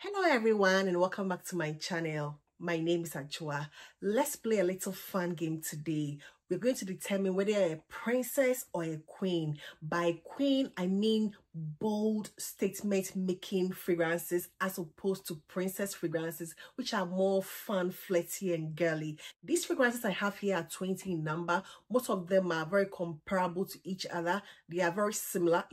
Hello everyone and welcome back to my channel. My name is Achua. Let's play a little fun game today. We're going to determine whether you're a princess or a queen. By queen, I mean bold statement making fragrances as opposed to princess fragrances, which are more fun, flirty and girly. These fragrances I have here are 20 in number. Most of them are very comparable to each other. They are very similar,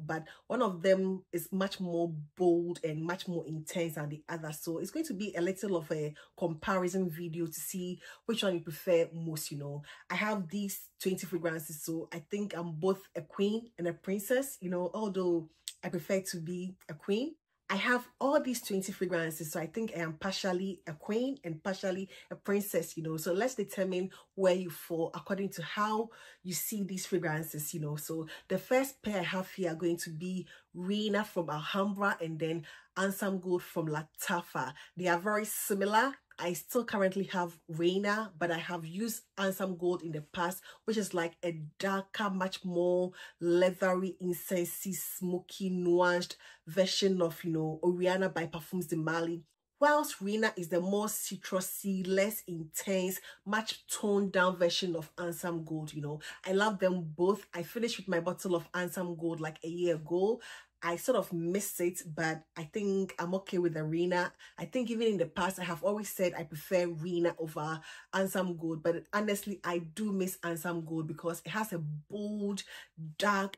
but one of them is much more bold and much more intense than the other. So it's going to be a little of a comparison video to see which one you prefer most. I have these 20 fragrances, so I think I'm both a queen and a princess, although I prefer to be a queen. I have all these 20 fragrances, so I think I am partially a queen and partially a princess, So let's determine where you fall according to how you see these fragrances, So the first pair I have here are going to be Reyna from Alhambra and then Ansaam Gold from Lattafa. They are very similar. I still currently have Reyna, but I have used Ansaam Gold in the past, which is like a darker, much more leathery, incensey, smoky, nuanced version of, Oriana by Parfums de Mali. Whilst Reyna is the more citrusy, less intense, much toned down version of Ansaam Gold, I love them both. I finished with my bottle of Ansaam Gold like a year ago. I sort of missed it, but I think I'm okay with the Reyna. I think even in the past, I have always said I prefer Reyna over Ansaam Gold, but honestly, I do miss Ansaam Gold because it has a bold, dark,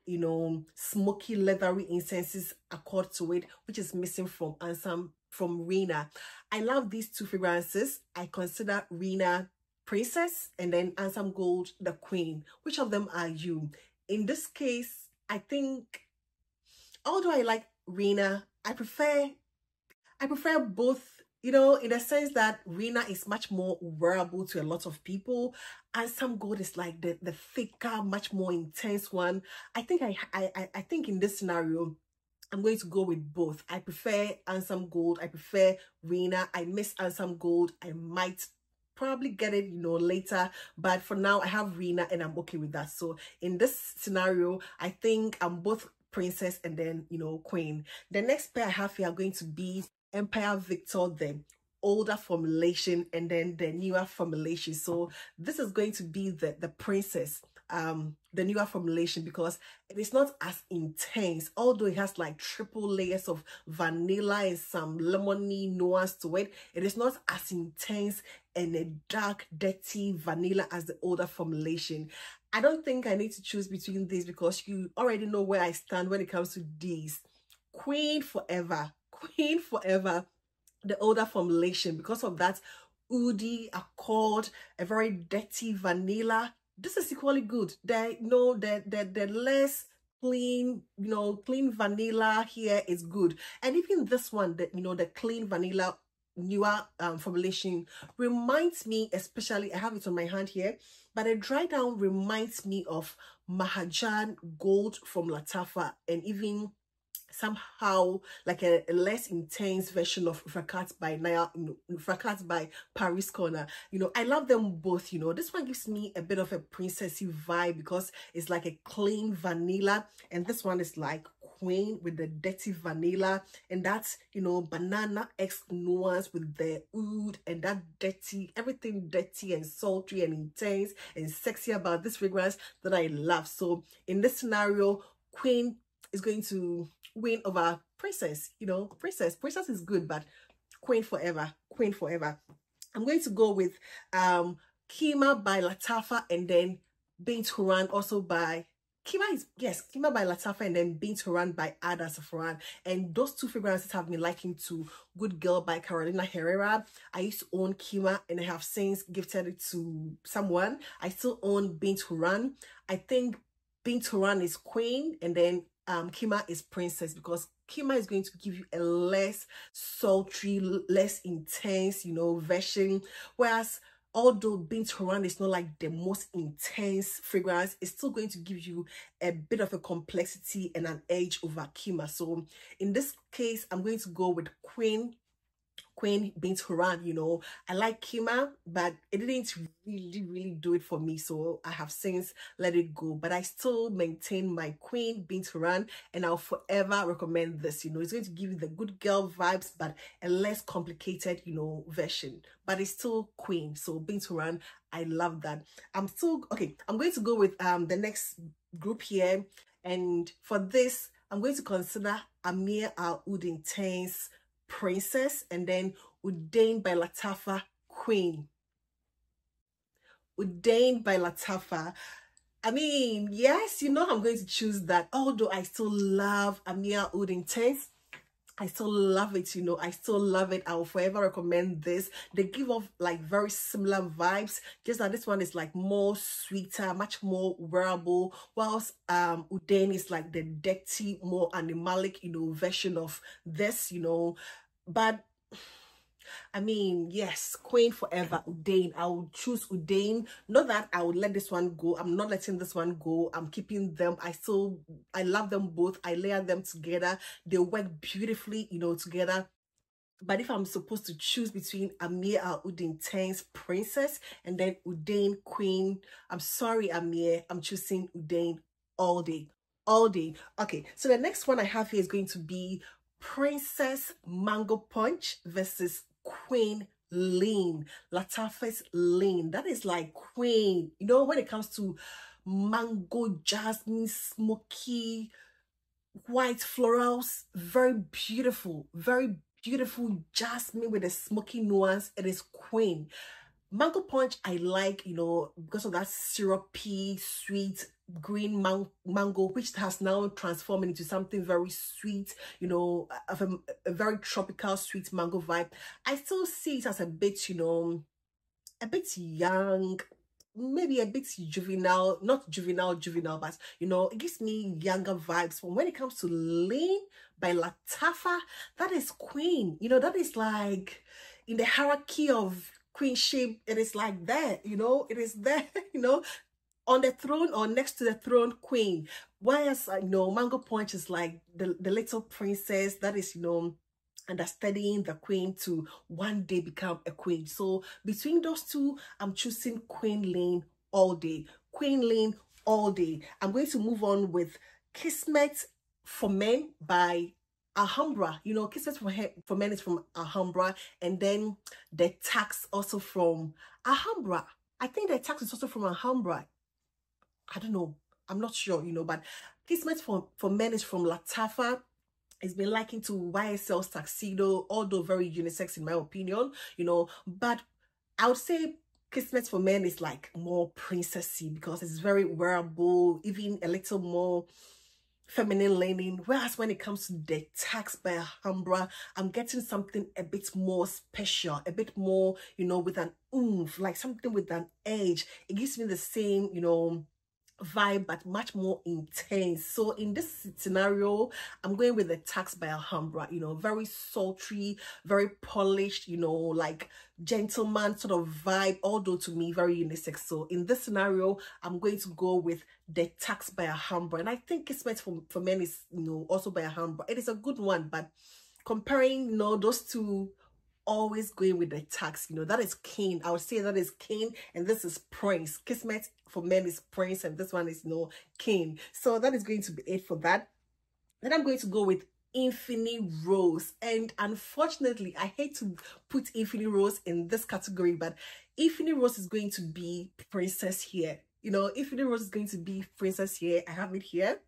smoky, leathery incenses accord to it, which is missing from Reyna. I love these two fragrances. I consider Reyna princess and then Ansaam Gold the queen. Which of them are you? In this case, I think, although I like Reyna, I prefer both, in the sense that Reyna is much more wearable to a lot of people. Ansaam Gold is like the thicker, much more intense one. I think I think in this scenario, I'm going to go with both. I prefer Ansaam Gold. I prefer Reyna. I miss Ansaam Gold. I might probably get it, later. But for now, I have Reyna and I'm okay with that. So in this scenario, I think I'm both princess and then, queen. The next pair I have here are going to be Empire Victor, the older formulation, and then the newer formulation. So this is going to be the princess, the newer formulation, because it is not as intense, although it has like triple layers of vanilla and some lemony nuance to it. It is not as intense and a dark, dirty vanilla as the older formulation. I don't think I need to choose between these because you already know where I stand when it comes to these. Queen forever, the older formulation. Because of that woody accord, a very dirty vanilla. This is equally good. The less clean, clean vanilla here is good. And even this one, the clean vanilla newer formulation reminds me, especially, I have it on my hand here, but a dry down reminds me of Mahajan Gold from Lattafa, and even somehow like a less intense version of Fracas by Paris Corner. I love them both. This one gives me a bit of a princessy vibe because it's like a clean vanilla, and this one is like queen with the dirty vanilla, and that's banana X nuance with the oud and that dirty, everything dirty and sultry and intense and sexy about this fragrance that I love. So in this scenario, queen is going to win over princess. Princess is good, but queen forever. I'm going to go with Qimma by Lattafa and then Bint Hooran also by Qimma by Lattafa and then Bint Hooran by Oud Mood. And those two fragrances have been likened to Good Girl by Carolina Herrera. I used to own Qimma and I have since gifted it to someone. I still own Bint Hooran. I think Bint Hooran is queen and then Qimma is princess, because Qimma is going to give you a less sultry, less intense, version, whereas although Bint Hooran is not like the most intense fragrance, it's still going to give you a bit of a complexity and an edge over Qimma. So in this case, I'm going to go with queen Queen Bint Hooran, you know. I like Qimma, but it didn't really do it for me, so I have since let it go. But I still maintain my Queen Bint Hooran, and I'll forever recommend this. You know, it's going to give you the good girl vibes, but a less complicated, you know, version. But it's still Queen, so Bint Hooran, I love that. I'm still okay. I'm going to go with the next group here, and for this, I'm going to consider Ameer Oud Intense Princess, and then Oudian by Latafa Queen. Oudian by Latafa. I mean, yes, you know I'm going to choose that. Although I still love Ameer Oud Intense. I still love it, you know. I still love it. I will forever recommend this. They give off like very similar vibes, just that this one is like more sweeter, much more wearable, whilst Oudian is like the dirty, more animalic, you know, version of this, you know. But I mean, yes, Queen forever, Oudian. I will choose Oudian. Not that I would let this one go. I'm not letting this one go. I'm keeping them. I love them both. I layer them together. They work beautifully, you know, together. But if I'm supposed to choose between Ameer Oud Intense Princess and then Oudian Queen, I'm sorry, Ameer. I'm choosing Oudian all day. All day. Okay, so the next one I have here is going to be Princess Mango Punch versus Queen Leen. Latafa's Leen. That is like Queen. You know, when it comes to mango, jasmine, smoky, white florals, very beautiful jasmine with a smoky nuance. It is Queen. Mango Punch I like, you know, because of that syrupy, sweet green mango, which has now transformed into something very sweet, you know, of a very tropical sweet mango vibe. I still see it as a bit, you know, a bit young, maybe a bit juvenile, not juvenile, but you know, it gives me younger vibes. But when it comes to Leen by Latafa, that is Queen, you know, that is like in the hierarchy of queenship, it is like that, you know, it is there, you know, on the throne or next to the throne, Queen. Whereas, you know, Mango Punch is like the little princess that is, you know, understudying the queen to one day become a queen. So between those two, I'm choosing Queen Leen all day. Queen Leen all day. I'm going to move on with Kismet for Men by Alhambra. You know, Kismet for Men is from Alhambra, and then the tax also from Alhambra. I think the tax is also from Alhambra. I don't know. I'm not sure, you know, but Kismet for Men is from Latafa. It's been likened to YSL's Tuxedo, although very unisex in my opinion, you know, but I would say Kismet for Men is like more princessy because it's very wearable, even a little more feminine leaning. Whereas when it comes to the tax by Alhambra, I'm getting something a bit more special, a bit more, you know, with an oomph, like something with an edge. It gives me the same, you know, vibe, but much more intense. So in this scenario, I'm going with the tax by Alhambra, you know, very sultry, very polished, you know, like gentleman sort of vibe, although to me very unisex. So in this scenario, I'm going to go with the tax by Alhambra, and I think Kismet for Men is, you know, also by Alhambra. It is a good one, but comparing, you know, those two, always going with the tax, you know, that is king. I would say that is king, and this is prince. Kismet for Men is prince, and this one is, you know, king. So that is going to be it for that. Then I'm going to go with Infini Rose, and unfortunately I hate to put Infini Rose in this category, but Infini Rose is going to be princess here. You know, Infini Rose is going to be princess here. I have it here,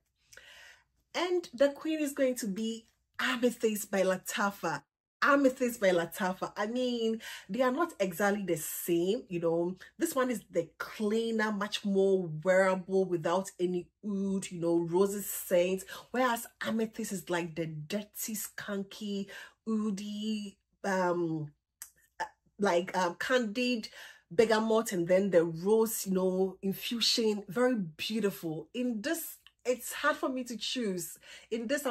and the queen is going to be Amethyst by Latafa. Amethyst by Latafa. I mean, they are not exactly the same, you know. This one is the cleaner, much more wearable without any oud, you know, roses scent, whereas Amethyst is like the dirty, skunky, oudy, candied bergamot, and then the rose, you know, infusion. Very beautiful. In this, it's hard for me to choose. In this,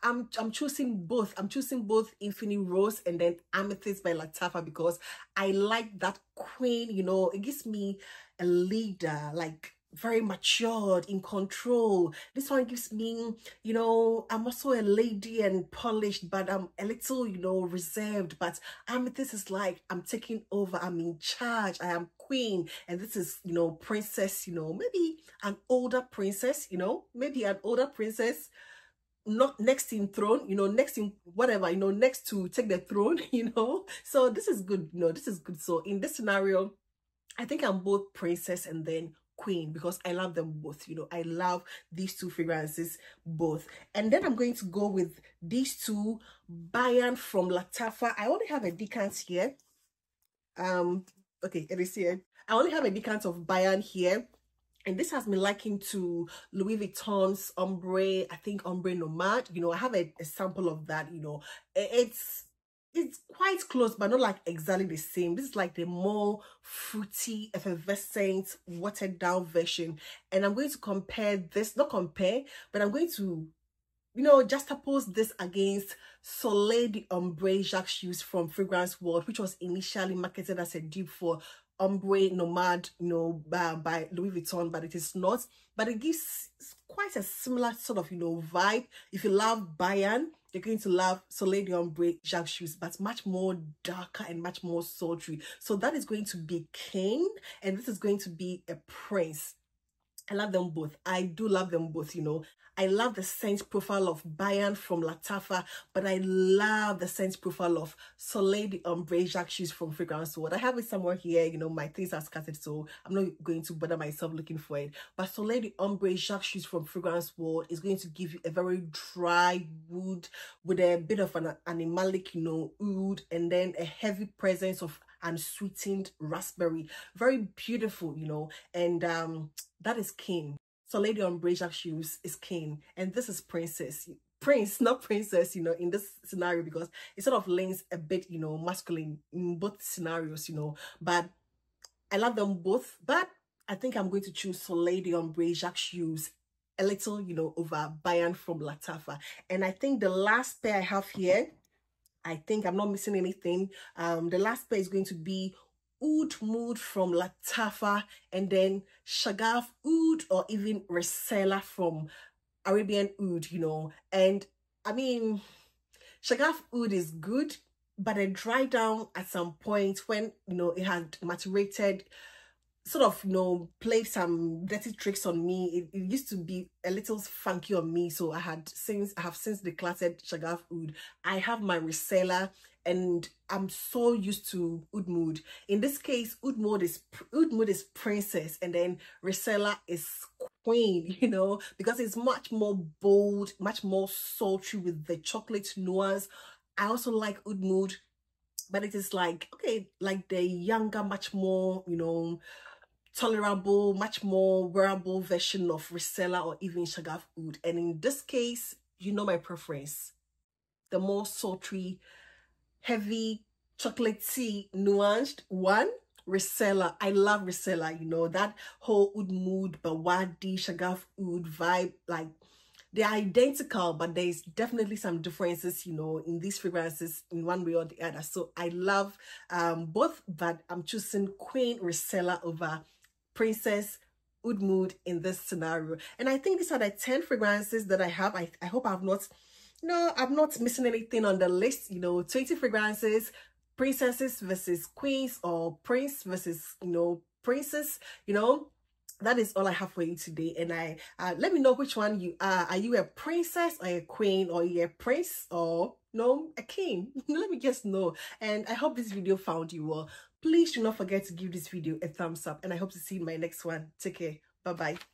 I'm choosing both. I'm choosing both Infini Rose and then Amethyst by Latafa because I like that queen, you know. It gives me a leader, like very matured, in control. This one gives me, you know, I'm also a lady and polished, but I'm a little, you know, reserved. But Amethyst is like, I'm taking over, I'm in charge, I am queen. And this is, you know, princess, you know, maybe an older princess, you know, maybe an older princess, not next in throne, you know, next in whatever, you know, next to take the throne, you know. So this is good, you know, this is good. So in this scenario, I think I'm both princess and then queen, because I love them both, you know. I love these two fragrances both. And then I'm going to go with these two, Bayaan from Lattafa. I only have a decant here. Okay, it is here. I only have a decant of Bayaan here. And this has been likened to Louis Vuitton's Ombré, I think Ombré Nomad. You know, I have a sample of that, you know. It's quite close, but not like exactly the same. This is like the more fruity, effervescent, watered down version. And I'm going to compare this, not compare, but I'm going to, you know, juxtapose this against Soliel the Ombré Jacques used from Fragrance World, which was initially marketed as a dupe for Ombré Nomad, you know, by Louis Vuitton, but it is not. But it gives quite a similar sort of, you know, vibe. If you love Bayaan, you're going to love Soliel the Ombré Jacques shoes, but much more darker and much more sultry. So that is going to be king, and this is going to be a prince. I love them both. I do love them both, you know. I love the scent profile of Bayaan from Lattafa, but I love the scent profile of Soliel the Ombré Jacques shoes from Fragrance World. I have it somewhere here, you know, my things are scattered, so I'm not going to bother myself looking for it. But Soliel the Ombré Jacques shoes from Fragrance World is going to give you a very dry wood with a bit of an animalic, you know, oud, and then a heavy presence of unsweetened raspberry. Very beautiful, you know, and that is king. Soliel the Ombré Jacques shoes is king, and this is princess. Prince, not princess, you know, in this scenario, because it sort of leans a bit, you know, masculine in both scenarios, you know. But I love them both, but I think I'm going to choose Soliel the Ombré Jacques shoes a little, you know, over Bayaan from Lattafa. And I think the last pair I have here, I think I'm not missing anything. The last pair is going to be Oud Mood from Lattafa, and then Shagaf Oud, or even Resala from Arabian Oud, you know. And I mean, Shagaf Oud is good, but it dried down at some point when, you know, it had maturated, sort of, you know, played some dirty tricks on me. It used to be a little funky on me, so I have since decluttered Shagaf Oud. I have my Resala, and I'm so used to Oud Mood. In this case, Oud Mood is princess, and then Resala is queen, you know, because it's much more bold, much more sultry with the chocolate nuance. I also like Oud Mood, but it is like, okay, like the younger, much more, you know, tolerable, much more wearable version of Resala or even Shagaf Oud. And in this case, you know my preference. The more sultry, heavy, chocolatey, nuanced one, Resala. I love Resala, you know, that whole Oud Mood, Bawadi, Shagaf Oud vibe, like, they're identical, but there's definitely some differences, you know, in these fragrances in one way or the other. So I love both, but I'm choosing Queen Resala over Princess Oud Mood in this scenario. And I think these are the 10 fragrances that I have. I hope I'm not missing anything on the list. You know, 20 fragrances, princesses versus queens, or prince versus, you know, princess, you know. That is all I have for you today. And let me know which one you are. Are you a princess or a queen, or are you a prince, or no, a king? Let me just know. And I hope this video found you well. Please do not forget to give this video a thumbs up, and I hope to see you in my next one. Take care. Bye bye.